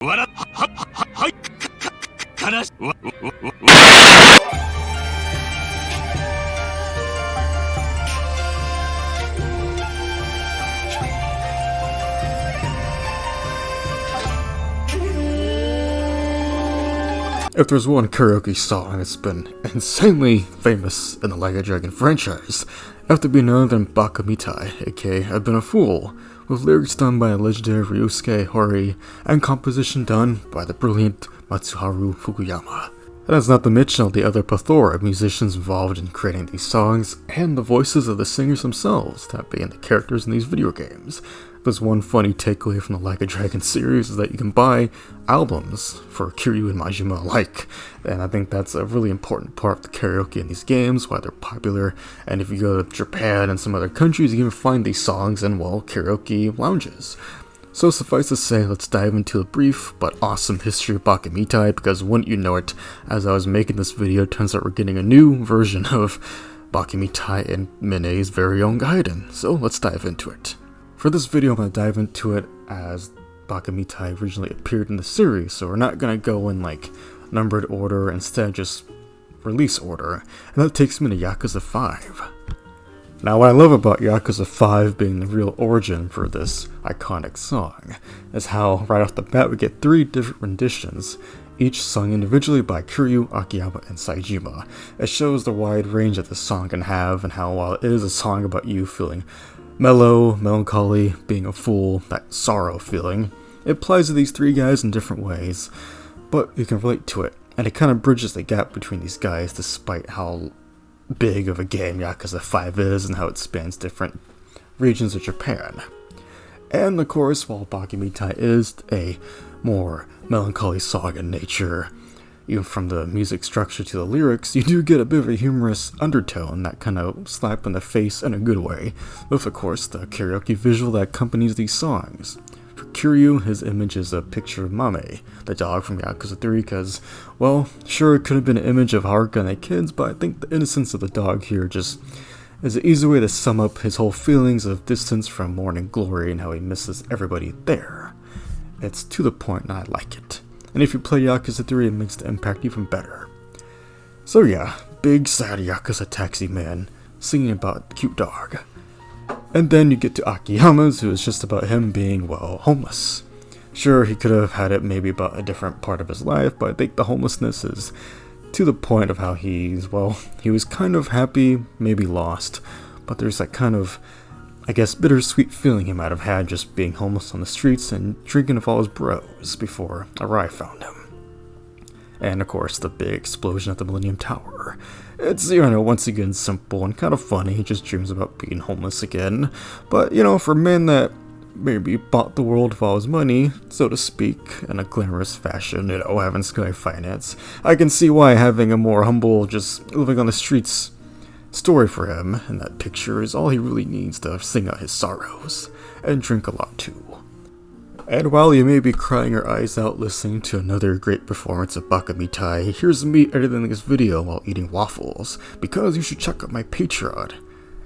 If there's one karaoke song that's been insanely famous in the Like a Dragon franchise, it have to be none other than Baka Mitai, aka I've Been a Fool, with lyrics done by the legendary Ryosuke Horii and composition done by the brilliant Matsuharu Fukuyama. And that's not to mention all the other plethora of musicians involved in creating these songs, and the voices of the singers themselves, that being the characters in these video games. There's one funny takeaway from the Like a Dragon series is that you can buy albums for Kiryu and Majima alike, and I think that's a really important part of the karaoke in these games, why they're popular, and if you go to Japan and some other countries, you can even find these songs in, well, karaoke lounges. So suffice to say, let's dive into a brief but awesome history of Baka Mitai, because wouldn't you know it, as I was making this video, it turns out we're getting a new version of Baka Mitai in Mine's very own Gaiden, so let's dive into it. For this video, I'm going to dive into it as Baka Mitai originally appeared in the series, so we're not going to go in like numbered order, instead just release order, and that takes me to Yakuza 5. Now what I love about Yakuza 5 being the real origin for this iconic song is how right off the bat we get 3 different renditions, each sung individually by Kiryu, Akiyama, and Saejima. It shows the wide range that the song can have, and how while it is a song about you feeling mellow, melancholy, being a fool, that sorrow feeling, it applies to these 3 guys in different ways, but you can relate to it, and it kind of bridges the gap between these guys despite how big of a game Yakuza 5 is and how it spans different regions of Japan. And of course, while Baka Mitai is a more melancholy song in nature, even from the music structure to the lyrics, you do get a bit of a humorous undertone that kind of slap in the face in a good way, with of course the karaoke visual that accompanies these songs. For Kiryu, his image is a picture of Mame, the dog from Yakuza 3, because, well, sure it could have been an image of Haruka and the kids, but I think the innocence of the dog here just is an easy way to sum up his whole feelings of distance from morning glory and how he misses everybody there. It's to the point and I like it. And if you play Yakuza 3, it makes the impact even better. So yeah, big sad Yakuza taxi man singing about the cute dog. And then you get to Akiyama's, who is just about him being, well, homeless. Sure, he could have had it maybe about a different part of his life, but I think the homelessness is to the point of how he was kind of happy, maybe lost, but there's that kind of, I guess, bittersweet feeling he might have had just being homeless on the streets and drinking with all his bros before Arai found him. And of course, the big explosion at the Millennium Tower. It's, once again simple and kind of funny, he just dreams about being homeless again. But, for men that maybe bought the world with all his money, so to speak, in a glamorous fashion, having sky finance, I can see why having a more humble, just living on the streets story for him in that picture is all he really needs to sing out his sorrows, and drink a lot too. And while you may be crying your eyes out listening to another great performance of Baka Mitai, here's me editing this video while eating waffles, because you should check out my Patreon.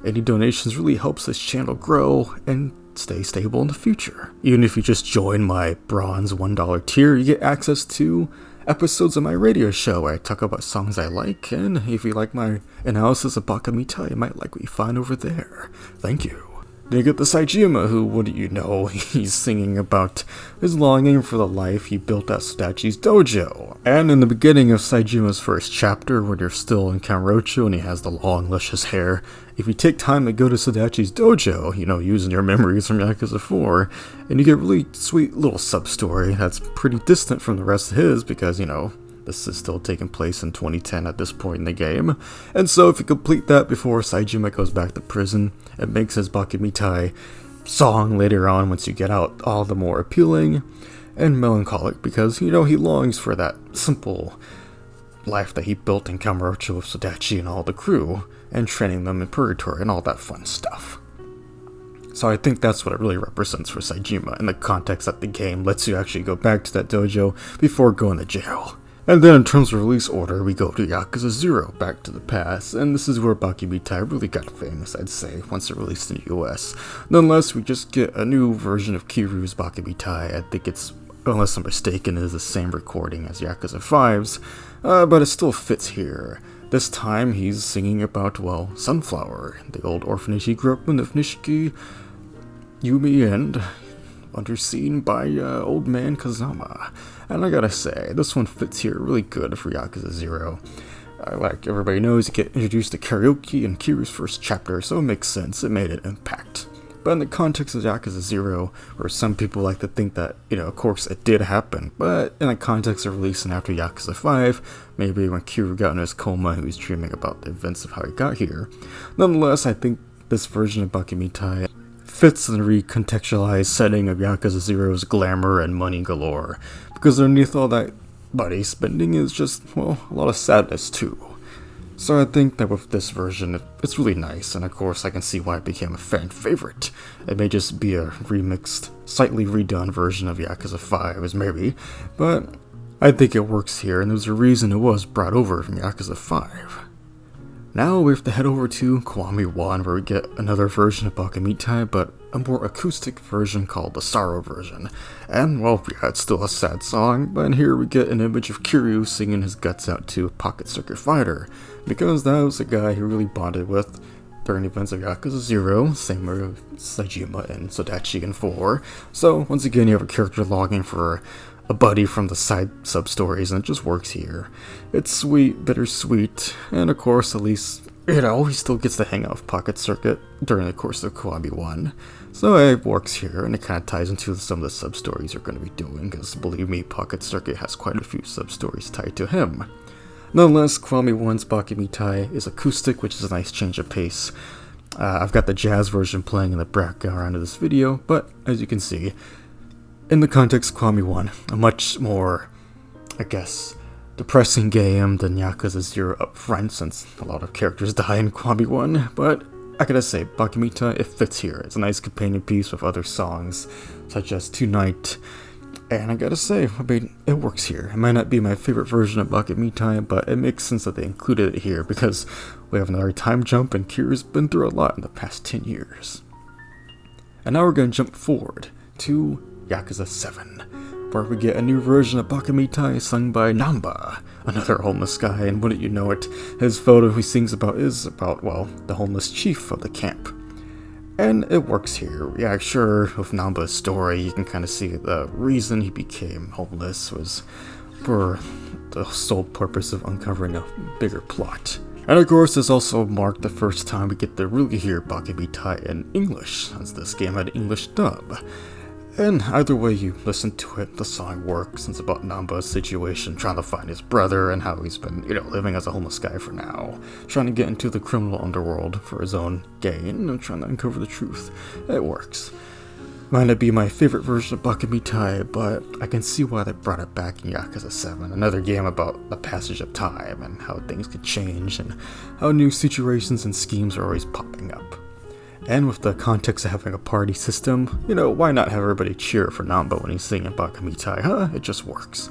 Any donations really helps this channel grow and stay stable in the future. Even if you just join my bronze $1 tier, you get access to episodes of my radio show where I talk about songs I like, and if you like my analysis of Baka Mitai, you might like what you find over there. Thank you. Then you get the Saejima, who, wouldn't you know, he's singing about his longing for the life he built at Sadachi's dojo. And in the beginning of Saejima's first chapter, when you're still in Kamurocho and he has the long, luscious hair, if you take time to go to Sadachi's dojo, using your memories from Yakuza 4, and you get a really sweet little sub-story that's pretty distant from the rest of his, because, this is still taking place in 2010 at this point in the game. And so if you complete that before Saejima goes back to prison, it makes his Baka Mitai song later on, once you get out, all the more appealing and melancholic, because, he longs for that simple life that he built in Kamurocho with Sadachi and all the crew, and training them in Purgatory and all that fun stuff. So I think that's what it really represents for Saejima, in the context that the game lets you actually go back to that dojo before going to jail. And then in terms of release order, we go to Yakuza 0, Back to the Past, and this is where Baka Mitai really got famous, I'd say, once it released in the US. Nonetheless, we just get a new version of Kiryu's Baka Mitai. I think it's unless I'm mistaken, it is the same recording as Yakuza 5's, but it still fits here. This time he's singing about, well, Sunflower, the old orphanage he grew up in of Nishiki, Yumi, and underseen by old man Kazama. And I gotta say, this one fits here really good for Yakuza 0. Like everybody knows, you get introduced to karaoke in Kiryu's first chapter, so it makes sense, it made an impact. But in the context of Yakuza 0, where some people like to think that, of course it did happen, but in the context of releasing after Yakuza 5, maybe when Kiryu got in his coma, he was dreaming about the events of how he got here. Nonetheless, I think this version of Baka Mitai fits in the recontextualized setting of Yakuza 0's glamour and money galore, because underneath all that money spending is just, well, a lot of sadness too. So I think that with this version, it's really nice, and of course I can see why it became a fan favorite. It may just be a remixed, slightly redone version of Yakuza 5, maybe, but I think it works here, and there's a reason it was brought over from Yakuza 5. Now we have to head over to Kiwami 1, where we get another version of Baka Mitai, but a more acoustic version called the Sorrow version. And, well, yeah, it's still a sad song, but here we get an image of Kiryu singing his guts out to Pocket Circuit Fighter, because that was a guy he really bonded with during the events of Yakuza 0, same with Saejima and Sodachi in 4. So, once again, you have a character longing for a buddy from the side sub-stories, and it just works here. It's sweet, bittersweet, and of course, at least, he still gets to hang out with Pocket Circuit during the course of Kiwami 1. So it works here, and it kind of ties into some of the sub-stories you're going to be doing, because believe me, Pocket Circuit has quite a few sub-stories tied to him. Nonetheless, Kiwami 1's Baka Mitai is acoustic, which is a nice change of pace. I've got the jazz version playing in the background of this video, but as you can see, in the context of Kiwami 1, a much more, depressing game than Yakuza 0 up front, since a lot of characters die in Kiwami 1, but I gotta say, Baka Mitai, it fits here. It's a nice companion piece with other songs, such as Tonight, and I gotta say, it works here. It might not be my favorite version of Baka Mitai, but it makes sense that they included it here, because we have another time jump, and Kiryu's been through a lot in the past 10 years. And now we're gonna jump forward to Yakuza 7, where we get a new version of Baka Mitai sung by Namba, another homeless guy, and wouldn't you know it, his photo he sings about is about, well, the homeless chief of the camp. And it works here. Yeah, sure, with Namba's story, you can kind of see the reason he became homeless was for the sole purpose of uncovering a bigger plot. And of course, this also marked the first time we get to really hear Baka Mitai in English, as this game had an English dub. And either way you listen to it, the song works. It's about Namba's situation, trying to find his brother, and how he's been, living as a homeless guy for now. Trying to get into the criminal underworld for his own gain, and trying to uncover the truth. It works. Might not be my favorite version of Baka Mitai, but I can see why they brought it back in Yakuza 7. Another game about the passage of time, and how things could change, and how new situations and schemes are always popping up. And with the context of having a party system, why not have everybody cheer for Namba when he's singing Baka Mitai, huh? It just works.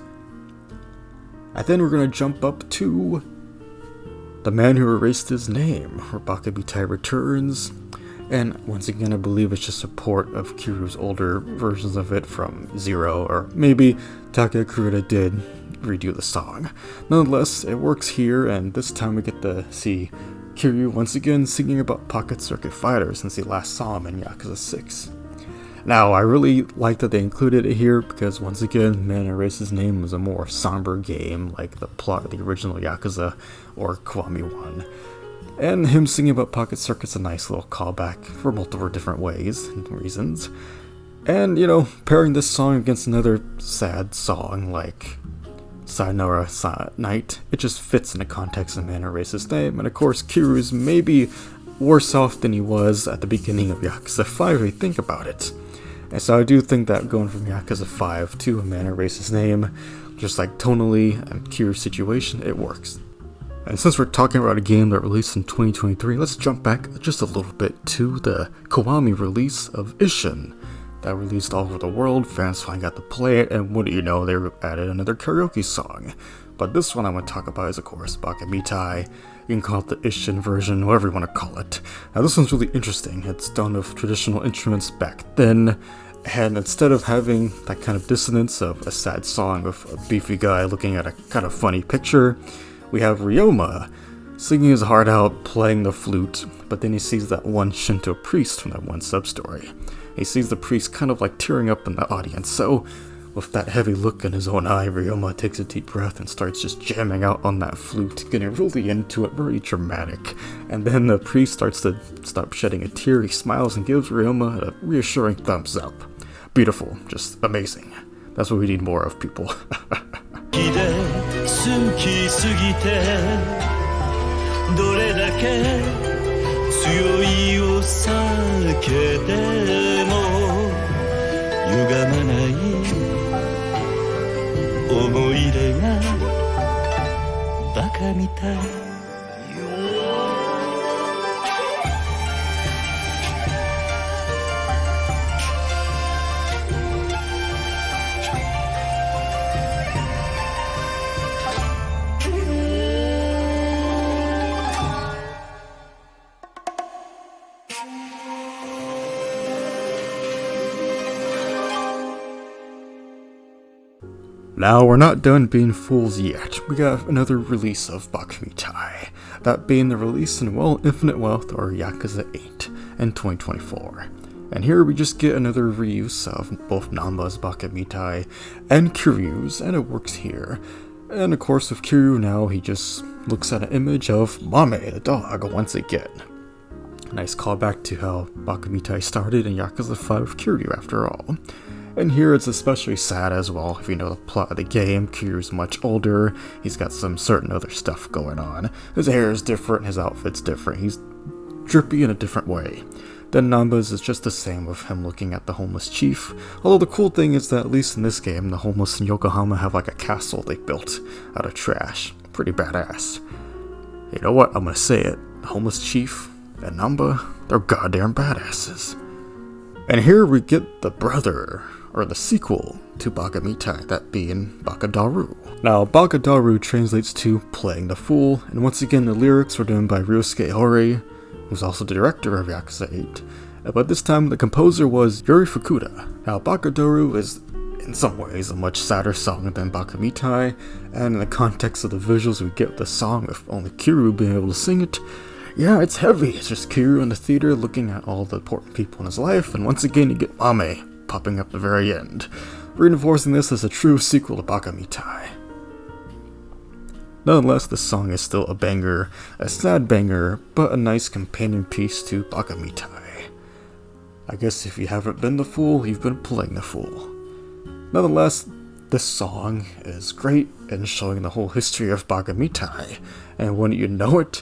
And then we're gonna jump up to The Man Who Erased His Name, where Baka Mitai returns. And once again, I believe it's just a port of Kiryu's older versions of it from 0, or maybe Takaya Kuruda did redo the song. Nonetheless, it works here, and this time we get to see Kiryu once again singing about Pocket Circuit Fighter since he last saw him in Yakuza 6. Now, I really like that they included it here because once again, Man Erased His Name was a more somber game like the plot of the original Yakuza or Kiwami 1. And him singing about Pocket Circuit's a nice little callback for multiple different ways and reasons. And, pairing this song against another sad song like Sayonara Night, it just fits in the context of Man Erased His Name, and of course Kiryu's maybe worse off than he was at the beginning of Yakuza 5 if you think about it. And so I do think that going from Yakuza 5 to A Man Erased His Name, just like tonally and Kiryu's situation, it works. And since we're talking about a game that released in 2023, let's jump back just a little bit to the Kiwami release of Ishin. That released all over the world, fans finally got to play it, and what do you know, they added another karaoke song. But this one I want to talk about is, of course, Baka Mitai. You can call it the Ishin version, whatever you want to call it. Now this one's really interesting. It's done with traditional instruments back then, And instead of having that kind of dissonance of a sad song of a beefy guy looking at a kind of funny picture, we have Ryoma singing his heart out, playing the flute, but then he sees that one Shinto priest from that one sub-story. He sees the priest kind of like tearing up in the audience, so with that heavy look in his own eye, Ryoma takes a deep breath and starts just jamming out on that flute, getting really into it, very dramatic. And then the priest starts to stop shedding a tear, he smiles and gives Ryoma a reassuring thumbs up. Beautiful, just amazing. That's what we need more of, people. どれだけ強いお酒でも歪まない思い出がバカみたい Now, we're not done being fools yet. We got another release of Bakamitai, that being the release in Infinite Wealth or Yakuza 8 in 2024. And here we just get another reuse of both Nanba's Bakamitai and Kiryu's, and it works here. And of course with Kiryu now, he just looks at an image of Mame, the dog, once again. Nice callback to how Bakamitai started in Yakuza 5 with Kiryu after all. And here it's especially sad as well. If you know the plot of the game, Kiryu's much older, he's got some certain other stuff going on. His hair is different, his outfit's different, he's drippy in a different way. Then Nanba's is just the same with him looking at the homeless chief, although the cool thing is that at least in this game, the homeless in Yokohama have like a castle they built out of trash. Pretty badass. You know what, I'm gonna say it, the homeless chief and Nanba, they're goddamn badasses. And here we get the brother, or the sequel to Bakamitai, that being Bakadaru. Now, Bakadaru translates to playing the fool, and once again the lyrics were done by Ryosuke Horii, who's also the director of Yakuza 8, but this time the composer was Yuri Fukuda. Now, Bakadaru is in some ways a much sadder song than Bakamitai, and in the context of the visuals we get with the song, with only Kiryu being able to sing it, yeah, it's heavy. It's just Kiryu in the theater looking at all the important people in his life, and once again you get Mame popping up at the very end, reinforcing this as a true sequel to Bakamitai. Nonetheless, the song is still a banger, a sad banger, but a nice companion piece to Bakamitai. I guess if you haven't been the fool, you've been playing the fool. Nonetheless, this song is great in showing the whole history of Bakamitai, and wouldn't you know it,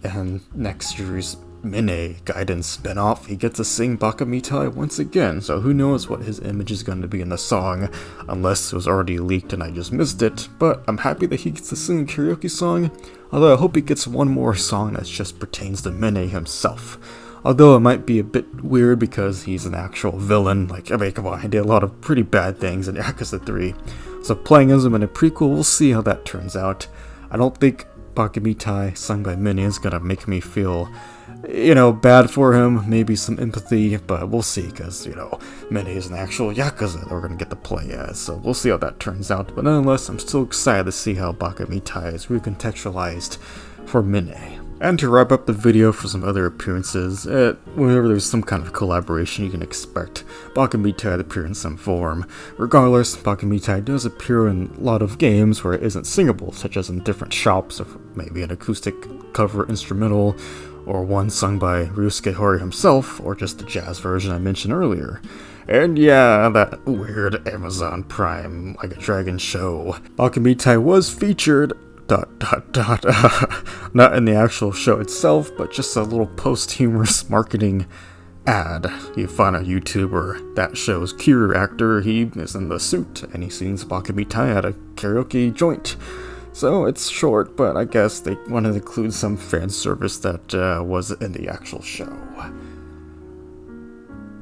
and next year's Mine Gaiden spin-off, he gets to sing Bakamitai once again, so who knows what his image is going to be in the song, unless it was already leaked and I just missed it, but I'm happy that he gets to sing a karaoke song, although I hope he gets one more song that just pertains to Mine himself. Although it might be a bit weird because he's an actual villain, like, I mean, come on, he did a lot of pretty bad things in Yakuza 3, so playing as him in a prequel, we'll see how that turns out. I don't think Bakamitai, sung by Mine, is gonna make me feel, bad for him, maybe some empathy, but we'll see, because, Mine is an actual Yakuza that we're gonna get to play as, so we'll see how that turns out, but nonetheless, I'm still excited to see how Bakamitai is recontextualized for Mine. And to wrap up the video for some other appearances, whenever there's some kind of collaboration you can expect Bakamitai to appear in some form. Regardless, Bakamitai does appear in a lot of games where it isn't singable, such as in different shops, or maybe an acoustic cover instrumental, or one sung by Ryosuke Horii himself, or just the jazz version I mentioned earlier. And yeah, that weird Amazon Prime likeadragon show. Bakamitai was featured not in the actual show itself, but just a little post-humorous marketing ad. You find on YouTube where that show's Kiryu actor, he is in the suit, and he sings Bakamitai at a karaoke joint. So it's short, but I guess they wanted to include some fan service that wasn't in the actual show.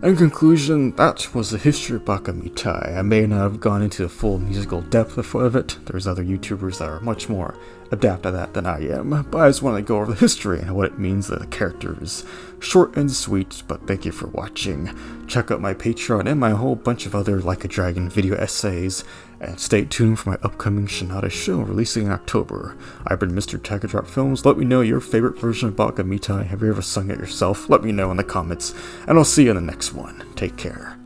In conclusion, that was the history of Bakamitai. I may not have gone into the full musical depth of it. There's other YouTubers that are much more adept at that than I am, but I just wanted to go over the history and what it means to the characters. Short and sweet, but thank you for watching. Check out my Patreon and my whole bunch of other Like a Dragon video essays, and stay tuned for my upcoming Shinada show releasing in October. I've been Mr. Takadrop Films. Let me know your favorite version of Baka Mitai. Have you ever sung it yourself? Let me know in the comments, and I'll see you in the next one. Take care.